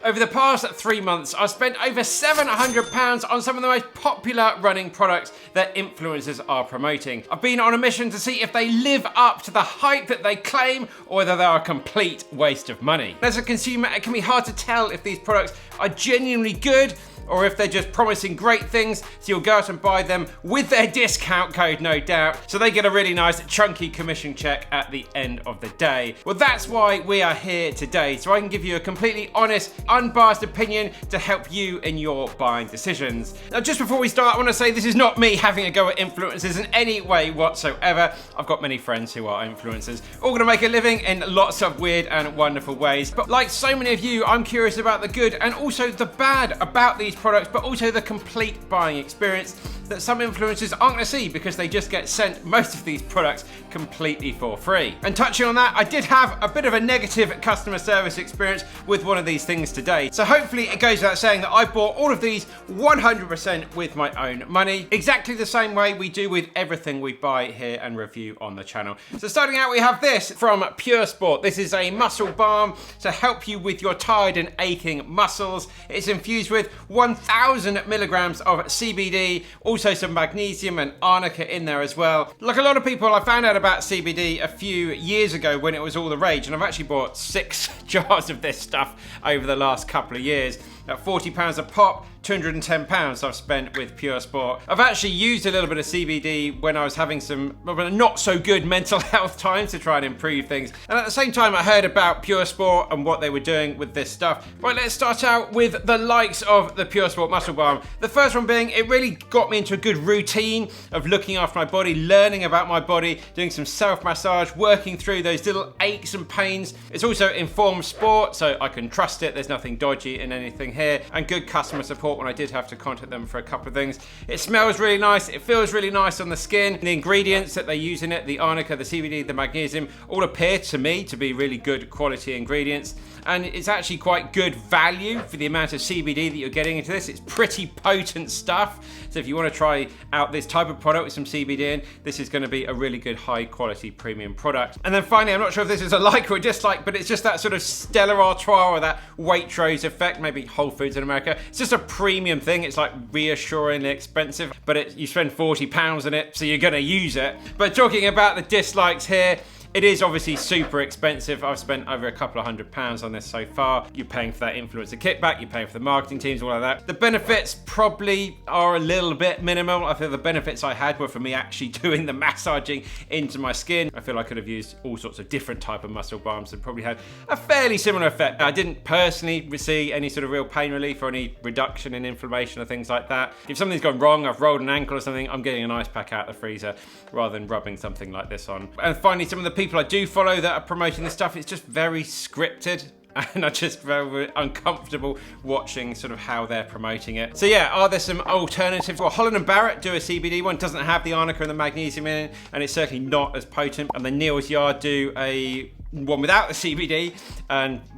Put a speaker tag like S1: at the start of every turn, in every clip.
S1: Over the past 3 months, I've spent over £700 on some of the most popular running products that influencers are promoting. I've been on a mission to see if they live up to the hype that they claim or whether they are a complete waste of money. As a consumer, it can be hard to tell if these products are genuinely good or if they're just promising great things, so you'll go out and buy them with their discount code, no doubt, so they get a really nice chunky commission check at the end of the day. Well, that's why we are here today, so I can give you a completely honest, unbiased opinion to help you in your buying decisions. Now, just before we start, I want to say this is not me having a go at influencers in any way whatsoever. I've got many friends who are influencers, all gonna make a living in lots of weird and wonderful ways. But like so many of you, I'm curious about the good and also the bad about these products, but also the complete buying experience that some influencers aren't going to see because they just get sent most of these products completely for free. And touching on that, I did have a bit of a negative customer service experience with one of these things today. So hopefully it goes without saying that I bought all of these 100% with my own money, exactly the same way we do with everything we buy here and review on the channel. So starting out, we have this from Puresport. This is a muscle balm to help you with your tired and aching muscles. It's infused with 1000 milligrams of CBD, also some magnesium and arnica in there as well. Like a lot of people, I found out about CBD a few years ago when it was all the rage, and I've actually bought 6 jars of this stuff over the last couple of years. At £40 a pop, £210 I've spent with Puresport. I've actually used a little bit of CBD when I was having some not so good mental health times to try and improve things. And at the same time, I heard about Puresport and what they were doing with this stuff. Right, let's start out with the likes of the Puresport Muscle Balm. The first one being, it really got me into a good routine of looking after my body, learning about my body, doing some self-massage, working through those little aches and pains. It's also informed sport, so I can trust it. There's nothing dodgy in anything here, and good customer support when I did have to contact them for a couple of things. It smells really nice, it feels really nice on the skin. The ingredients that they use in it, the arnica, the CBD, the magnesium, all appear to me to be really good quality ingredients. And it's actually quite good value for the amount of CBD that you're getting into this. It's pretty potent stuff. So if you want to try out this type of product with some CBD in, this is going to be a really good high quality premium product. And then finally, I'm not sure if this is a like or a dislike, but it's just that sort of Stella Artois or that Waitrose effect, maybe Whole Foods in America. It's just a premium thing. It's like reassuringly expensive, but you spend £40 on it, so you're going to use it. But talking about the dislikes here, it is obviously super expensive. I've spent over a couple of £100 on this so far. You're paying for that influencer kickback, you're paying for the marketing teams, all of that. The benefits probably are a little bit minimal. I feel the benefits I had were for me actually doing the massaging into my skin. I feel I could have used all sorts of different type of muscle balms that probably had a fairly similar effect. I didn't personally see any sort of real pain relief or any reduction in inflammation or things like that. If something's gone wrong, I've rolled an ankle or something, I'm getting an ice pack out of the freezer rather than rubbing something like this on. And finally, some of the people I do follow that are promoting this stuff, it's just very scripted, and I'm just very uncomfortable watching sort of how they're promoting it. So yeah, are there some alternatives? Well, Holland & Barrett do a CBD one, doesn't have the arnica and the magnesium in it, and it's certainly not as potent. And then Neal's Yard do a one without the CBD,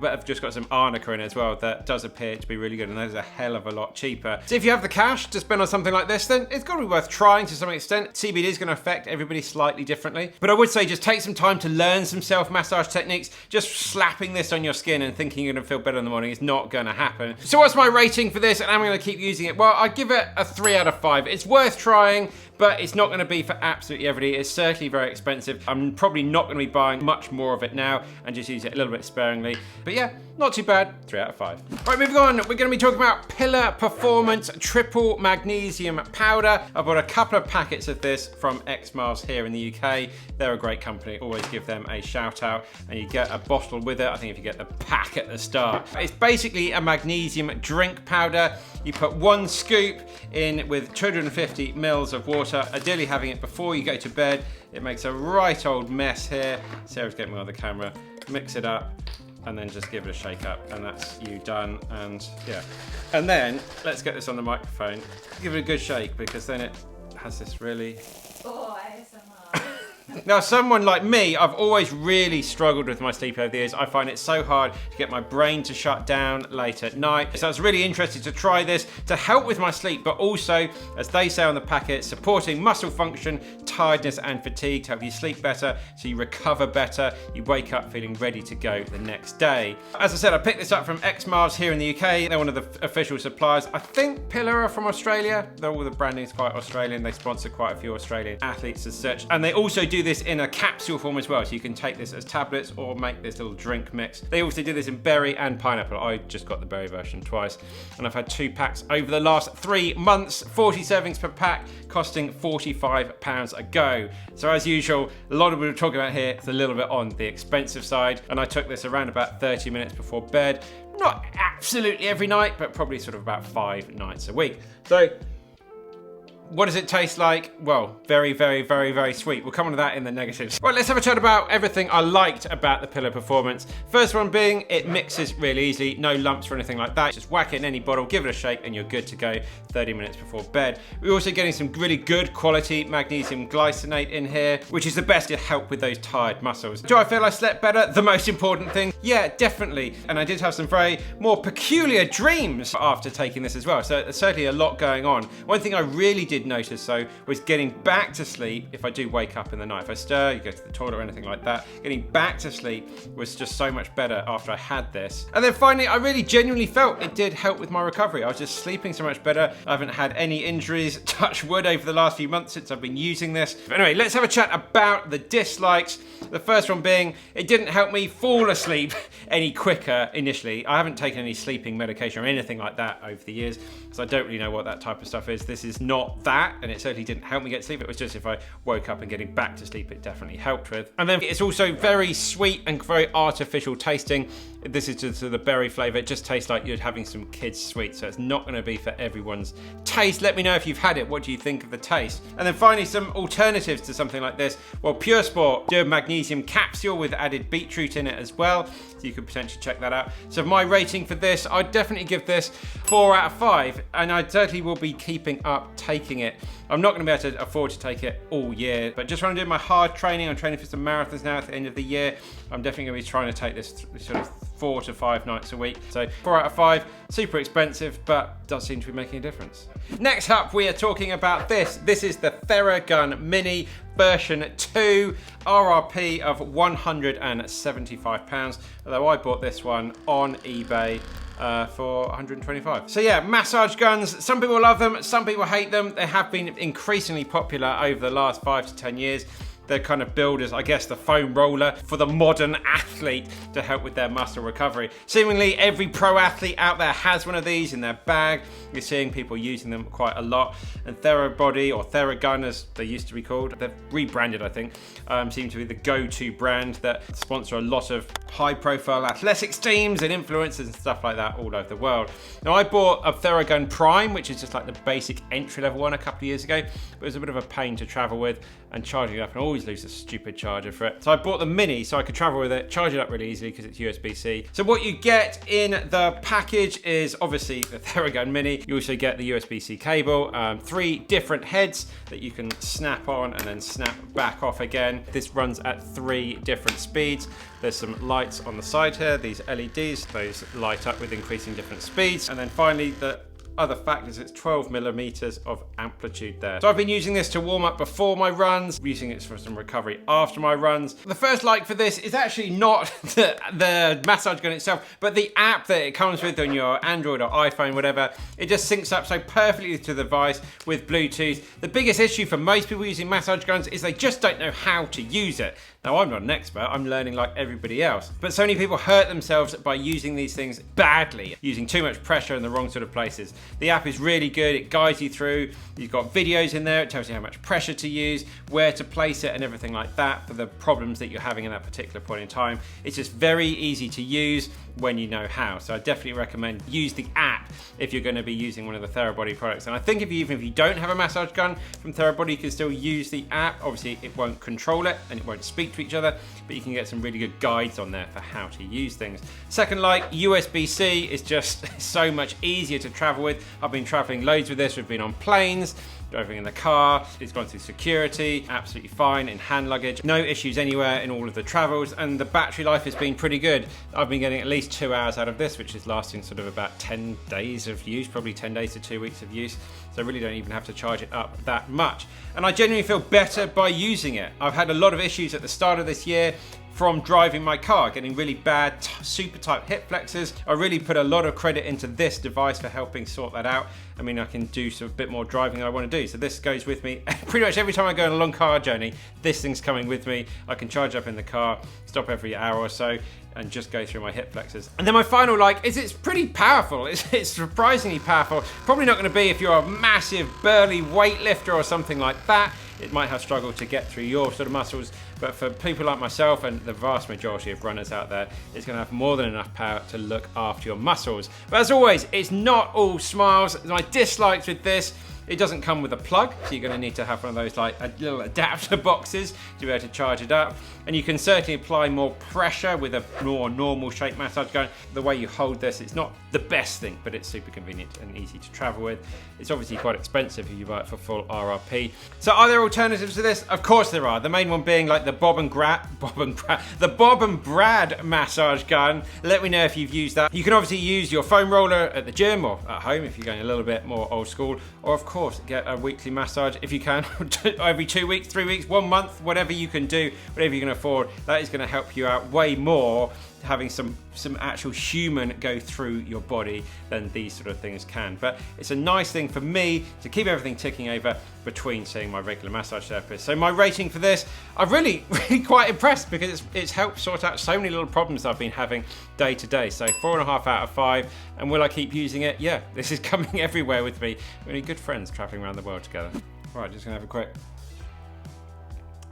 S1: but I've just got some arnica in it as well that does appear to be really good, and those are a hell of a lot cheaper. So if you have the cash to spend on something like this, then it's got to be worth trying to some extent. CBD is going to affect everybody slightly differently, but I would say just take some time to learn some self-massage techniques. Just slapping this on your skin and thinking you're going to feel better in the morning is not going to happen. So what's my rating for this, and I'm going to keep using it? Well, I give it a 3 out of 5. It's worth trying, but it's not going to be for absolutely everybody. It's certainly very expensive. I'm probably not going to be buying much more of it now and just use it a little bit sparingly. But yeah, not too bad, 3 out of 5. Right, moving on, we're going to be talking about Pillar Performance Triple Magnesium Powder. I bought a couple of packets of this from X Miles here in the UK. They're a great company, always give them a shout out, and you get a bottle with it. I think if you get the pack at the start. It's basically a magnesium drink powder. You put 1 scoop in with 250 mils of water, ideally having it before you go to bed. It makes a right old mess here. Sarah's getting me on the camera. Mix it up and then just give it a shake up, and that's you done. And yeah, and then let's get this on the microphone. Give it a good shake, because then it has this really...
S2: Oh, ASMR.
S1: Now, someone like me, I've always really struggled with my sleep over the years. I find it so hard to get my brain to shut down late at night. So I was really interested to try this to help with my sleep, but also, as they say on the packet, supporting muscle function, tiredness and fatigue to help you sleep better, so you recover better, you wake up feeling ready to go the next day. As I said, I picked this up from X-Mars here in the UK. They're one of the official suppliers. I think Pillar are from Australia. All the branding is quite Australian. They sponsor quite a few Australian athletes as such. And they also do this in a capsule form as well, so you can take this as tablets or make this little drink mix. They also do this in berry and pineapple. I just got the berry version twice, and I've had 2 packs over the last 3 months, 40 servings per pack, costing £45 a go. So as usual, a lot of what we're talking about here is a little bit on the expensive side, and I took this around about 30 minutes before bed. Not absolutely every night, but probably sort of about 5 nights a week. So what does it taste like? Well, very, very, very, very sweet. We'll come on to that in the negatives. Right, let's have a chat about everything I liked about the Pillar Performance. First one being, it mixes really easily, no lumps or anything like that. Just whack it in any bottle, give it a shake, and you're good to go 30 minutes before bed. We're also getting some really good quality magnesium glycinate in here, which is the best to help with those tired muscles. Do I feel I slept better? The most important thing? Yeah, definitely. And I did have some very more peculiar dreams after taking this as well. So there's certainly a lot going on. One thing I really did notice though was getting back to sleep if I do wake up in the night. If I stir, you go to the toilet or anything like that, getting back to sleep was just so much better after I had this. And then finally, I really genuinely felt it did help with my recovery. I was just sleeping so much better. I haven't had any injuries, touch wood, over the last few months since I've been using this. But anyway, let's have a chat about the dislikes. The first one being, it didn't help me fall asleep any quicker initially. I haven't taken any sleeping medication or anything like that over the years, because I don't really know what that type of stuff is. This is not that, and it certainly didn't help me get sleep. It was just if I woke up and getting back to sleep, it definitely helped with. And then it's also very sweet and very artificial tasting. This is just the berry flavour. It just tastes like you're having some kids' sweets, so it's not going to be for everyone's taste. Let me know if you've had it. What do you think of the taste? And then finally, some alternatives to something like this. Well, Puresport do a magnesium capsule with added beetroot in it as well, so you could potentially check that out. So my rating for this, I'd definitely give this 4 out of 5, and I certainly will be keeping up taking it. I'm not going to be able to afford to take it all year, but just when I'm doing my hard training, I'm training for some marathons now at the end of the year, I'm definitely going to be trying to take this sort of 4 to 5 nights a week. So 4 out of 5, super expensive, but does seem to be making a difference. Next up, we are talking about this. This is the Theragun Mini version 2, RRP of £175, although I bought this one on eBay for 125. So yeah, massage guns. Some people love them, some people hate them. They have been increasingly popular over the last 5 to 10 years. They're kind of billed as, I guess, the foam roller for the modern athlete to help with their muscle recovery. Seemingly every pro athlete out there has one of these in their bag. You're seeing people using them quite a lot. And Therabody, or Theragun as they used to be called, they've rebranded, I think, seem to be the go-to brand that sponsor a lot of high-profile athletics teams and influencers and stuff like that all over the world. Now, I bought a Theragun Prime, which is just like the basic entry-level one a couple of years ago, but it was a bit of a pain to travel with and charging it up, and I always lose a stupid charger for it. So I bought the Mini so I could travel with it, charge it up really easily because it's USB-C. So what you get in the package is obviously the Theragun Mini. You also get the USB-C cable, 3 different heads that you can snap on and then snap back off again. This runs at 3 different speeds. There's some lights on the side here, these LEDs, those light up with increasing different speeds. And then finally, the other factors, it's 12 millimeters of amplitude there. So I've been using this to warm up before my runs, using it for some recovery after my runs. The first like for this is actually not the massage gun itself, but the app that it comes with on your Android or iPhone, whatever. It just syncs up so perfectly to the device with Bluetooth. The biggest issue for most people using massage guns is they just don't know how to use it. Now, I'm not an expert, I'm learning like everybody else. But so many people hurt themselves by using these things badly, using too much pressure in the wrong sort of places. The app is really good, it guides you through. You've got videos in there, it tells you how much pressure to use, where to place it and everything like that for the problems that you're having in that particular point in time. It's just very easy to use when you know how. So I definitely recommend use the app if you're going to be using one of the Therabody products. And I think even if you don't have a massage gun from Therabody, you can still use the app. Obviously it won't control it and it won't speak to each other, but you can get some really good guides on there for how to use things. Second, like USB-C is just so much easier to travel with. I've been traveling loads with this. We've been on planes, driving in the car. It's gone through security, absolutely fine in hand luggage. No issues anywhere in all of the travels, and the battery life has been pretty good. I've been getting at least 2 hours out of this, which is lasting sort of about 10 days of use, probably 10 days to 2 weeks of use. So I really don't even have to charge it up that much. And I genuinely feel better by using it. I've had a lot of issues at the start of this year from driving my car, getting really bad, super tight hip flexors. I really put a lot of credit into this device for helping sort that out. I mean, I can do a bit more driving than I want to do. So this goes with me pretty much every time I go on a long car journey. This thing's coming with me. I can charge up in the car, stop every hour or so, and just go through my hip flexors. And then my final like is it's pretty powerful. It's surprisingly powerful. Probably not going to be if you're a massive burly weightlifter or something like that. It might have struggled to get through your sort of muscles, but for people like myself and the vast majority of runners out there, it's going to have more than enough power to look after your muscles. But as always, it's not all smiles. My dislikes with this: it doesn't come with a plug, so you're going to need to have one of those like little adapter boxes to be able to charge it up. And you can certainly apply more pressure with a more normal shape massage gun. The way you hold this, it's not the best thing, but it's super convenient and easy to travel with. It's obviously quite expensive if you buy it for full RRP. So are there alternatives to this? Of course there are. The main one being like the Bob and Brad massage gun. Let me know if you've used that. You can obviously use your foam roller at the gym or at home if you're going a little bit more old school, or of course get a weekly massage if you can, every 2 weeks, 3 weeks, 1 month, whatever you can do, whatever you can afford. That is going to help you out way more, having some actual human go through your body than these sort of things can. But it's a nice thing for me to keep everything ticking over between seeing my regular massage therapist. So my rating for this, I'm really quite impressed, because it's helped sort out so many little problems I've been having day to day. So 4.5 out of 5. And will I keep using it? Yeah, this is coming everywhere with me. We're really good friends traveling around the world together. Right, just gonna have a quick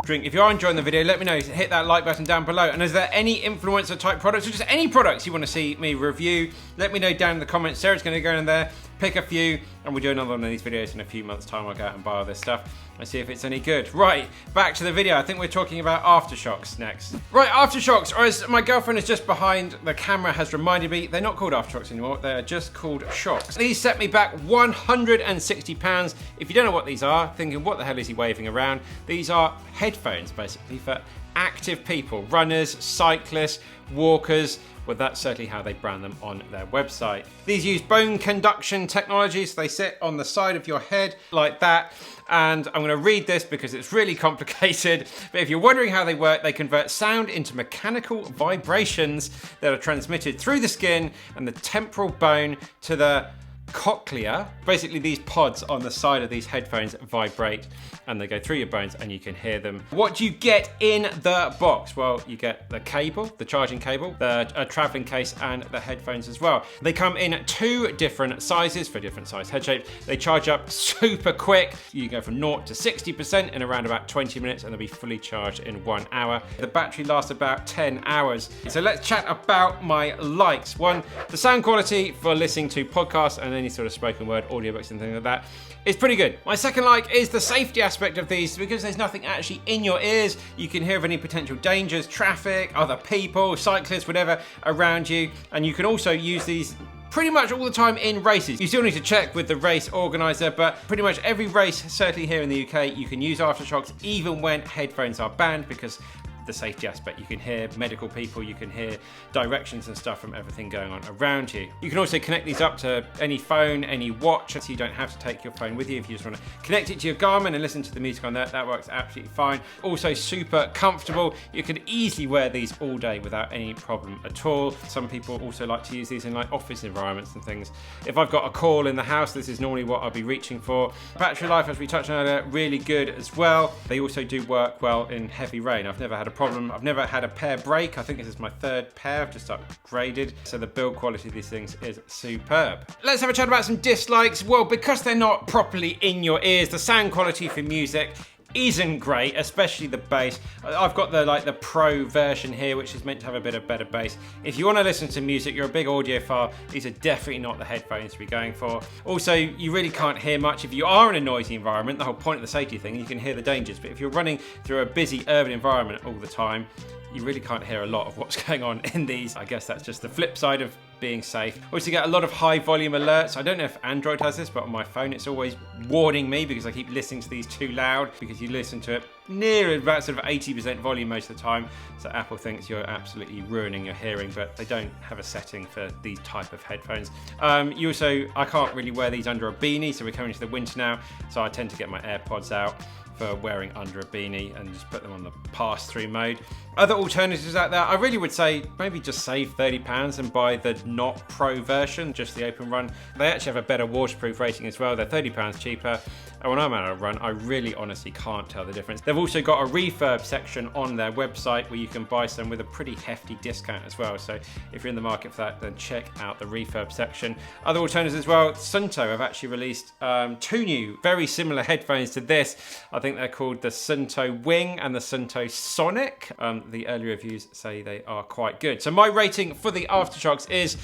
S1: drink. If you are enjoying the video, let me know. Hit that like button down below. And is there any influencer type products or just any products you want to see me review? Let me know down in the comments. Sarah's going to go in there, pick a few, and we'll do another one of these videos in a few months' time. I'll go out and buy all this stuff and see if it's any good. Right, back to the video. I think we're talking about Aftershokz next. Right, Aftershokz, or as my girlfriend is just behind the camera has reminded me, they're not called Aftershokz anymore. They're just called Shokz. These set me back £160. If you don't know what these are, thinking what the hell is he waving around? These are headphones basically for active people, runners, cyclists, walkers. Well, that's certainly how they brand them on their website. These use bone conduction technology, so they sit on the side of your head like that. And I'm going to read this because it's really complicated. But if you're wondering how they work, they convert sound into mechanical vibrations that are transmitted through the skin and the temporal bone to the cochlea. Basically, these pods on the side of these headphones vibrate and they go through your bones and you can hear them. What do you get in the box? Well, you get the cable, the charging cable, a traveling case, and the headphones as well. They come in 2 different sizes for different size head shapes. They charge up super quick. You go from 0 to 60% in around about 20 minutes and they'll be fully charged in 1 hour. The battery lasts about 10 hours. So let's chat about my likes. One, the sound quality for listening to podcasts and any sort of spoken word, audiobooks and things like that is pretty good. My second like is the safety aspect of these, because there's nothing actually in your ears. You can hear of any potential dangers, traffic, other people, cyclists, whatever around you. And you can also use these pretty much all the time in races. You still need to check with the race organizer, but pretty much every race, certainly here in the UK, you can use Aftershokz even when headphones are banned, because the safety aspect. You can hear medical people, you can hear directions and stuff from everything going on around you. You can also connect these up to any phone, any watch, so you don't have to take your phone with you. If you just want to connect it to your Garmin and listen to the music on that works absolutely fine. Also super comfortable. You can easily wear these all day without any problem at all. Some people also like to use these in like office environments and things. If I've got a call in the house, this is normally what I'll be reaching for. Battery life, as we touched on earlier, really good as well. They also do work well in heavy rain. I've never had a problem. I've never had a pair break. I think this is my 3rd pair. I've just upgraded. So the build quality of these things is superb. Let's have a chat about some dislikes. Well, because they're not properly in your ears, the sound quality for music isn't great, especially the bass. I've got the pro version here, which is meant to have a bit of better bass. If you want to listen to music, you're a big audiophile, these are definitely not the headphones to be going for. Also, you really can't hear much. If you are in a noisy environment, the whole point of the safety thing, you can hear the dangers. But if you're running through a busy urban environment all the time, you really can't hear a lot of what's going on in these. I guess that's just the flip side of being safe. Also get a lot of high volume alerts. I don't know if Android has this, but on my phone it's always warning me because I keep listening to these too loud, because you listen to it near about sort of 80% volume most of the time. So Apple thinks you're absolutely ruining your hearing, but they don't have a setting for these type of headphones. I can't really wear these under a beanie, so we're coming to the winter now, so I tend to get my AirPods out for wearing under a beanie and just put them on the pass-through mode. Other alternatives out there, I really would say maybe just save £30 and buy the not Pro version, just the OpenRun. They actually have a better waterproof rating as well. They're £30 cheaper. And when I'm out of run, I really honestly can't tell the difference. They've also got a refurb section on their website where you can buy some with a pretty hefty discount as well. So if you're in the market for that, then check out the refurb section. Other alternatives as well, Suunto have actually released 2 new, very similar headphones to this. I think they're called the Suunto Wing and the Suunto Sonic. The early reviews say they are quite good. So my rating for the Aftershokz is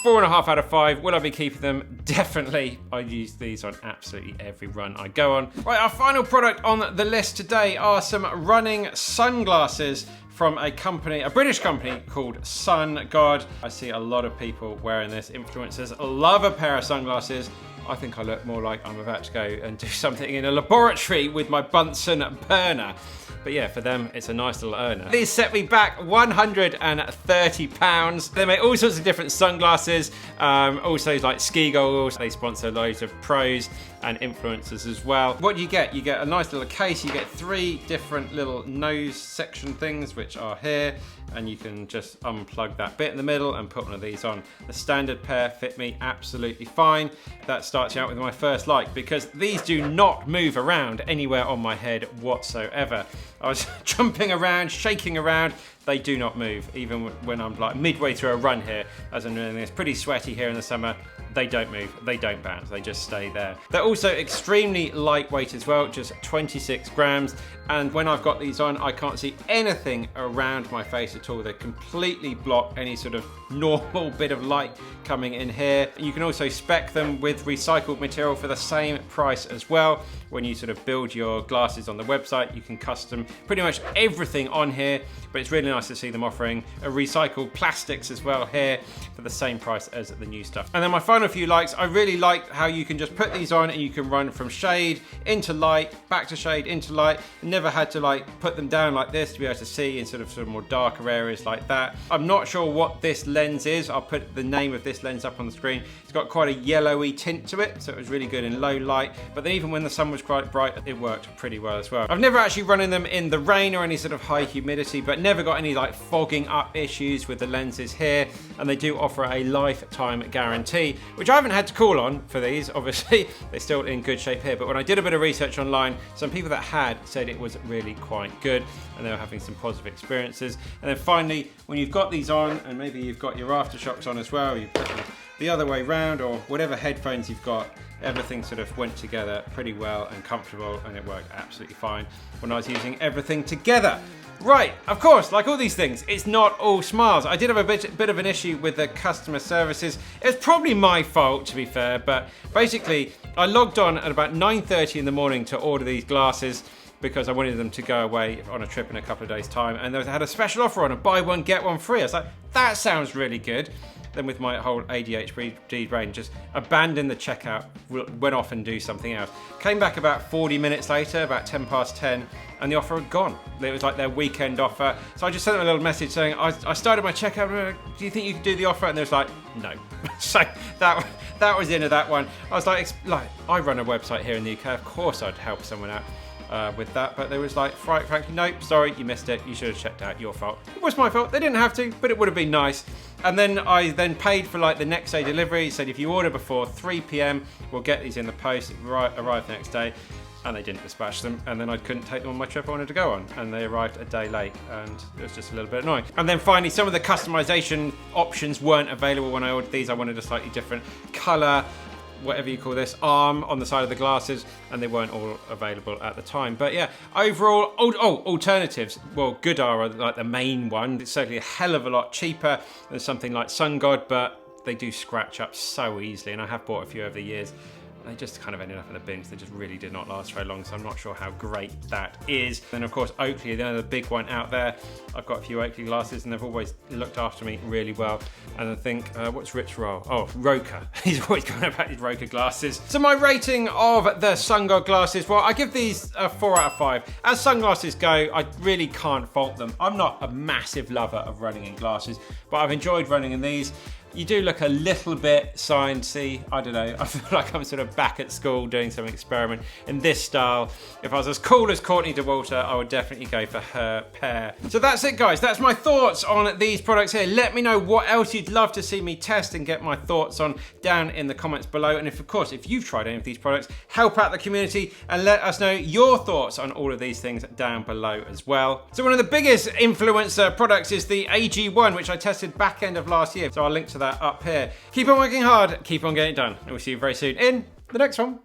S1: 4.5 out of 5. Will I be keeping them? Definitely. I use these on absolutely every run I go on. Right, our final product on the list today are some running sunglasses from a British company called Sungod. I see a lot of people wearing this. Influencers love a pair of sunglasses. I think I look more like I'm about to go and do something in a laboratory with my Bunsen burner. But yeah, for them, it's a nice little earner. These set me back £130. They make all sorts of different sunglasses, also like ski goggles. They sponsor loads of pros and influencers as well. What do you get? You get a nice little case. You get 3 different little nose section things, which are here. And you can just unplug that bit in the middle and put one of these on. The standard pair fit me absolutely fine. That starts out with my first like, because these do not move around anywhere on my head whatsoever. I was jumping around, shaking around. They do not move, even when I'm like midway through a run here, as I'm doing this. Pretty sweaty here in the summer. They don't move, they don't bounce, they just stay there. They're also extremely lightweight as well, just 26 grams. And when I've got these on, I can't see anything around my face at all. They completely block any sort of normal bit of light coming in here. You can also spec them with recycled material for the same price as well. When you sort of build your glasses on the website, you can custom pretty much everything on here, but it's really nice to see them offering a recycled plastics as well here for the same price as the new stuff. And then my final few likes, I really like how you can just put these on and you can run from shade into light, back to shade, into light. Never had to like put them down like this to be able to see in sort of more darker areas like that. I'm not sure what this lens is. I'll put the name of this lens up on the screen. It's got quite a yellowy tint to it, so it was really good in low light. But then even when the sun was quite bright, it worked pretty well as well. I've never actually run in them in the rain or any sort of high humidity, but never got any like fogging up issues with the lenses here. And they do offer a lifetime guarantee, which I haven't had to call on for these, obviously. They're still in good shape here, but when I did a bit of research online, some people that had said it was really quite good and they were having some positive experiences. And then finally, when you've got these on, and maybe you've got your Aftershokz on as well, you put them the other way round, or whatever headphones you've got, everything sort of went together pretty well and comfortable, and it worked absolutely fine when I was using everything together. Right, of course, like all these things, it's not all smiles. I did have a bit of an issue with the customer services. It's probably my fault, to be fair, but basically I logged on at about 9:30 in the morning to order these glasses because I wanted them to go away on a trip in a couple of days' time, and they had a special offer on a buy one, get one free. I was like, that sounds really good. Then with my whole ADHD brain, just abandoned the checkout, went off and do something else. Came back about 40 minutes later, about 10 past 10, and the offer had gone. It was like their weekend offer. So I just sent them a little message saying, I started my checkout, do you think you can do the offer? And they was like, no. So that was the end of that one. I was like, I run a website here in the UK, of course I'd help someone out with that, but they was like, frankly, nope, sorry, you missed it, you should have checked out, your fault. It was my fault, they didn't have to, but it would have been nice. And then I paid for like the next day delivery, said if you order before 3 p.m, we'll get these in the post, arrive the next day, and they didn't dispatch them, and then I couldn't take them on my trip I wanted to go on, and they arrived a day late, and it was just a little bit annoying. And then finally, some of the customization options weren't available when I ordered these. I wanted a slightly different color, whatever you call this, arm on the side of the glasses, and they weren't all available at the time. But yeah, overall, alternatives. Well, Goodar are like the main one. It's certainly a hell of a lot cheaper than something like Sungod, but they do scratch up so easily, and I have bought a few over the years. They just kind of ended up in the bins. They just really did not last very long, so I'm not sure how great that is. And of course, Oakley, the other big one out there. I've got a few Oakley glasses and they've always looked after me really well. And I think, what's Rich Roll? Oh, Roker. He's always going about his Roker glasses. So my rating of the Sungod glasses, well, I give these a 4 out of 5. As sunglasses go, I really can't fault them. I'm not a massive lover of running in glasses, but I've enjoyed running in these. You do look a little bit sciencey. I don't know. I feel like I'm sort of back at school doing some experiment in this style. If I was as cool as Courtney Dauwalter, I would definitely go for her pair. So that's it, guys. That's my thoughts on these products here. Let me know what else you'd love to see me test and get my thoughts on down in the comments below. And of course, if you've tried any of these products, help out the community and let us know your thoughts on all of these things down below as well. So one of the biggest influencer products is the AG1, which I tested back end of last year. So I'll link to that up here. Keep on working hard, keep on getting it done, and we'll see you very soon in the next one.